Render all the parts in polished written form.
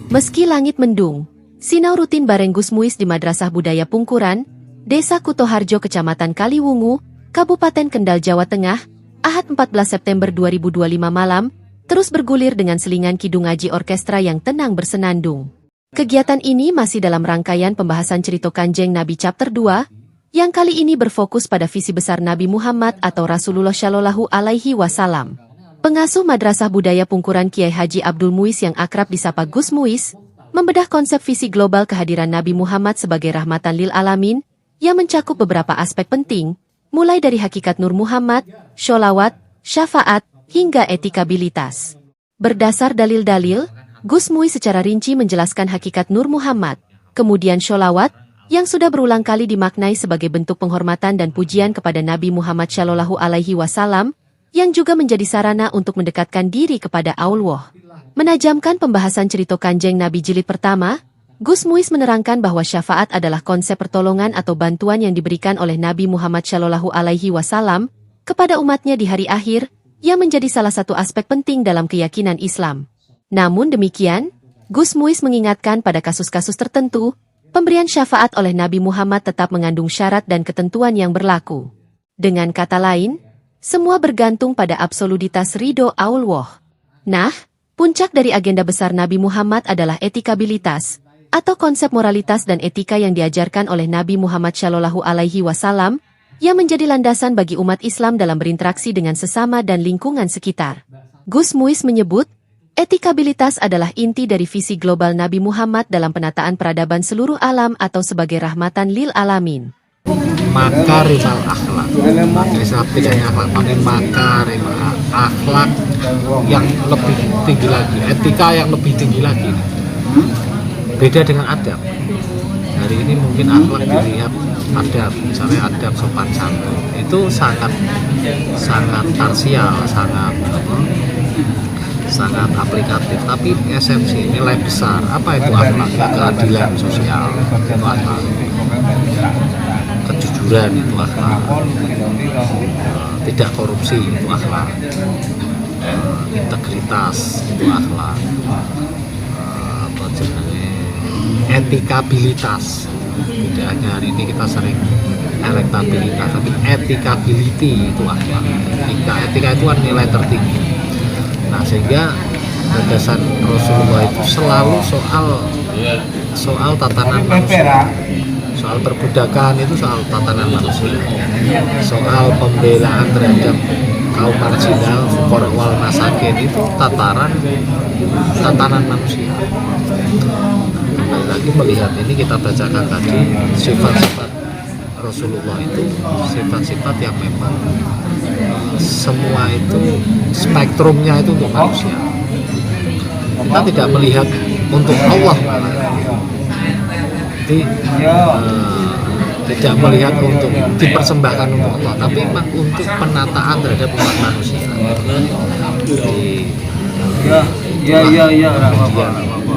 Meski langit mendung, sinau rutin bareng Gus Muis di Madrasah Budaya Pungkuran, Desa Kutoharjo, Kecamatan Kaliwungu, Kabupaten Kendal, Jawa Tengah, Ahad 14 September 2025 malam, terus bergulir dengan selingan kidung ngaji orkestra yang tenang bersenandung. Kegiatan ini masih dalam rangkaian pembahasan cerita Kanjeng Nabi Chapter 2, yang kali ini berfokus pada visi besar Nabi Muhammad atau Rasulullah Shallallahu Alaihi Wasallam. Pengasuh Madrasah Budaya Pungkuran Kiai Haji Abdul Muis yang akrab disapa Gus Muis, membedah konsep visi global kehadiran Nabi Muhammad sebagai rahmatan lil alamin, yang mencakup beberapa aspek penting, mulai dari hakikat Nur Muhammad, sholawat, syafaat, hingga etikabilitas. Berdasar dalil-dalil, Gus Muis secara rinci menjelaskan hakikat Nur Muhammad, kemudian sholawat, yang sudah berulang kali dimaknai sebagai bentuk penghormatan dan pujian kepada Nabi Muhammad Shallallahu Alaihi Wasallam, yang juga menjadi sarana untuk mendekatkan diri kepada Allah. Menajamkan pembahasan cerita Kanjeng Nabi jilid pertama, Gus Muis menerangkan bahwa syafaat adalah konsep pertolongan atau bantuan yang diberikan oleh Nabi Muhammad Shallallahu Alaihi Wasallam kepada umatnya di hari akhir, yang menjadi salah satu aspek penting dalam keyakinan Islam. Namun demikian, Gus Muis mengingatkan pada kasus-kasus tertentu, pemberian syafaat oleh Nabi Muhammad tetap mengandung syarat dan ketentuan yang berlaku. Dengan kata lain, semua bergantung pada absolutitas ridho Allah. Nah, puncak dari agenda besar Nabi Muhammad adalah etikabilitas, atau konsep moralitas dan etika yang diajarkan oleh Nabi Muhammad Shallallahu Alaihi Wasallam, yang menjadi landasan bagi umat Islam dalam berinteraksi dengan sesama dan lingkungan sekitar. Gus Muis menyebut, etikabilitas adalah inti dari visi global Nabi Muhammad dalam penataan peradaban seluruh alam atau sebagai rahmatan lil alamin. Makarimal akhlak, bedanya akhlak, makarimal akhlak yang lebih tinggi lagi, etika yang lebih tinggi lagi. Beda dengan adab. Hari ini mungkin akhlak dilihat adab, misalnya adab sopan santun, itu sangat parsial, sangat aplikatif, tapi esensi nilai besar apa itu akhlak? Keadilan sosial itu akhlak, kejujuran itu akhlak, tidak korupsi itu akhlak, integritas itu akhlak, etikabilitas. Tidak hanya hari ini kita sering elektabilitas, tapi etikability itu akhlak. Etika itu kan nilai tertinggi. Nah, sehingga gagasan Rasulullah itu selalu soal tatanan manusia, soal perbudakan itu soal tatanan manusia, soal pembelaan terhadap kaum marginal, fuqara wal masakin itu tatanan manusia. Kembali lagi melihat ini, kita bacakan tadi sifat-sifat Rasulullah itu sifat-sifat yang memang semua itu spektrumnya itu untuk manusia. Kita tidak melihat untuk Allah, jadi tidak melihat untuk dipersembahkan untuk Allah, tapi memang untuk penataan terhadap umat manusia.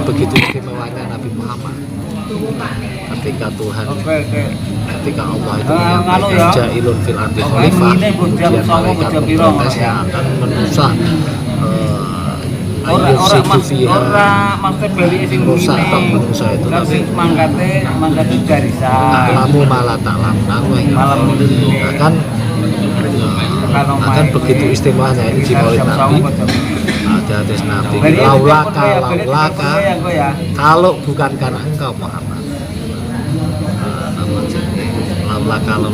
Begitu istimewanya Nabi Muhammad ketika Tuhan, ketika Allah itu menyampaikan ja'ilun fil ardi khalifah, kemudian malaikat memprotes yang akan menusah rusak atau manusia itu, tapi ta'lamu malah ta'lamu, akan begitu istimewanya ini di maulid Nabi. Ada hadis Nabi, laulaka, kalau bukan karena engkau Muhammad, laulaka, aku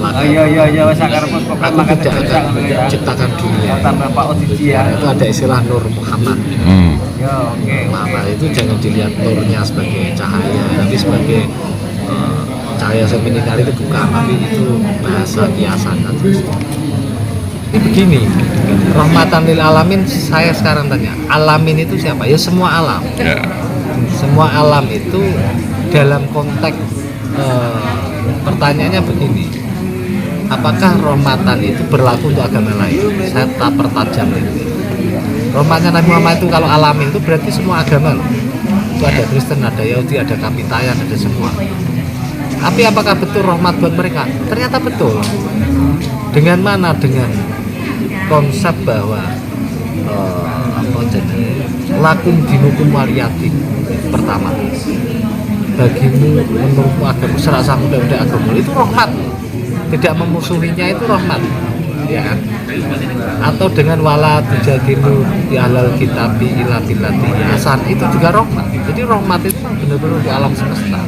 tidak akan menciptakan dunia. Itu ada istilah Nur Muhammad. Maka itu jangan dilihat nurnya sebagai cahaya, tapi sebagai cahaya seminar itu bukan, tapi itu bahasa kiasan. Ini begini, rahmatan lil alamin. Saya sekarang tanya, alamin itu siapa? Ya semua alam. Semua alam itu dalam konteks pertanyaannya begini, apakah rahmatan itu berlaku untuk agama lain? Saya tak pertajam itu. Rahmatnya Nabi Muhammad itu kalau alamin itu berarti semua agama loh. Itu ada Kristen, ada Yahudi, ada Kapitayan, ada semua. Tapi apakah betul rahmat buat mereka? Ternyata betul. Dengan mana? Dengan konsep bahwa lakum dinukum waliyadin. Pertama, bagimu menurutmu agama serasa mudah-mudah agama itu rahmat, tidak memusuhinya itu rahmat, ya kan? Atau dengan wala tujadilu di halal kitabi ila billati hasan, itu juga rahmat. Jadi rahmat itu benar-benar di alam semesta.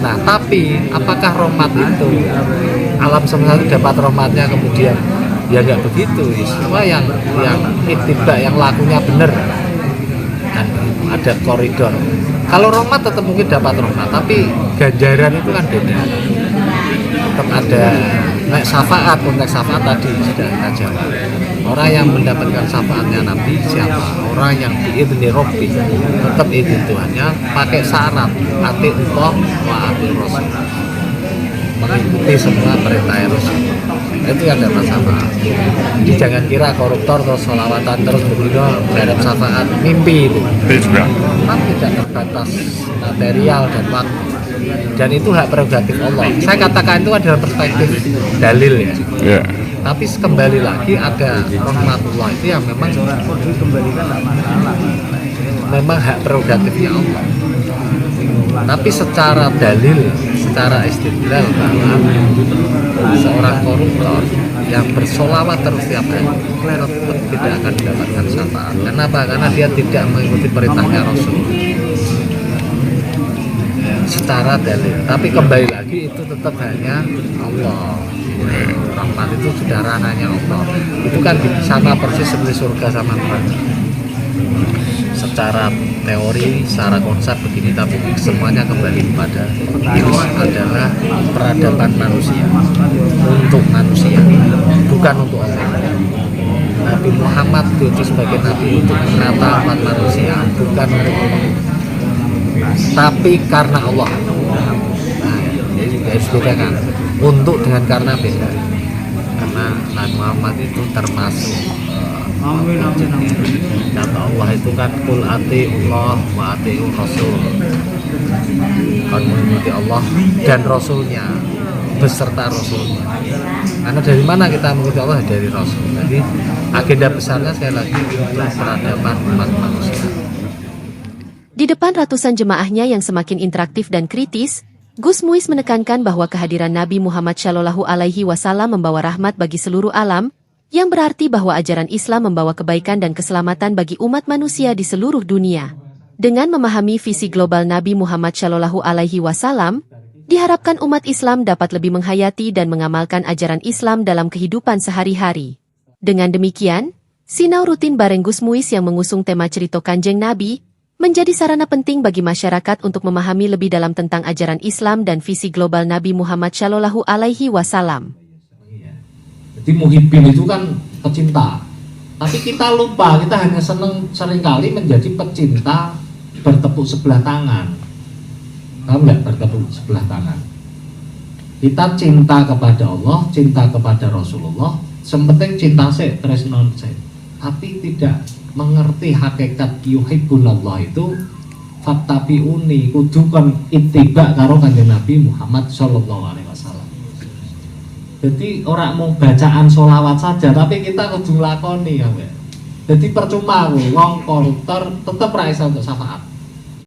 Nah, tapi apakah rahmat itu alam semesta itu dapat rahmatnya kemudian ya nggak begitu? Semua yang ittiba, yang lakunya benar kan, ada koridor. Kalau rahmat tetap mungkin dapat rahmat, tapi ganjaran itu kan beda. Tetap ada naik syafaat, konteks syafaat tadi sudah kita jawab. Orang yang mendapatkan syafaatnya Nabi siapa? Orang yang diizni Rabbi, tetap izin Tuhannya, pakai syarat ati Allah wa ati Rasul, mengikuti semua perintah Rasul. Itu yang dapat syafaat. Jadi jangan kira koruptor terus sholawatan terus begitu berharap syafaat, mimpi itu. Memang tidak terbatas material dan waktu, dan itu hak prerogatif Allah. Saya katakan itu adalah perspektif dalil ya. Yeah. Tapi kembali lagi ada rahmatullah itu yang memang hak prerogatifnya Allah. Tapi secara dalil, secara istidlal bahwa seorang koruptor yang bersolawat terus setiap hari tetap tidak akan mendapatkan syafaat. Kenapa? Karena dia tidak mengikuti perintahnya Rasul secara dalil. Tapi kembali lagi itu tetap hanya Allah. Rahmat itu sudah ranahnya Allah. Itu kan sama persis seperti surga sama neraka. Secara teori, secara konsep begini, tapi semuanya kembali kepada ini adalah peradaban manusia, untuk manusia, bukan untuk Allah. Nabi Muhammad diutus sebagai nabi untuk menata umat manusia, bukan untuk Allah, tapi karena Allah. Nah, jadi harus bedakan. Untuk dengan karena beda. Karena Nabi Muhammad itu termasuk kata Allah itu kan kul ati Allah wa ati Rasul, kan mengikuti Allah dan Rasulnya beserta Rasulnya. Karena dari mana kita mengikuti Allah? Dari Rasul. Jadi agenda besarnya sekali lagi untuk peradaban umat manusia. Di depan ratusan jemaahnya yang semakin interaktif dan kritis, Gus Muiz menekankan bahwa kehadiran Nabi Muhammad Shallallahu Alaihi Wasallam membawa rahmat bagi seluruh alam, yang berarti bahwa ajaran Islam membawa kebaikan dan keselamatan bagi umat manusia di seluruh dunia. Dengan memahami visi global Nabi Muhammad Shallallahu Alaihi Wasallam, diharapkan umat Islam dapat lebih menghayati dan mengamalkan ajaran Islam dalam kehidupan sehari-hari. Dengan demikian, sinau rutin bareng Gus Muiz yang mengusung tema Cerita Kanjeng Nabi, menjadi sarana penting bagi masyarakat untuk memahami lebih dalam tentang ajaran Islam dan visi global Nabi Muhammad Shallallahu Alaihi Wasallam. Jadi muhibbin itu kan pecinta, tapi kita lupa, kita hanya senang seringkali menjadi pecinta bertepuk sebelah tangan. Kamu nggak bertepuk sebelah tangan? Kita cinta kepada Allah, cinta kepada Rasulullah, sementing cinta sih, tresno sih, tapi tidak mengerti hakikat yuhibbunallah itu fattabi'uni, kudu kon ittiba karo kanjeng Nabi Muhammad sallallahu alaihi wasallam. Jadi orang mau bacaan sholawat saja, tapi kita kudu nglakoni ya. Jadi percuma wong koruptor tetap ra iso untuk syafaat.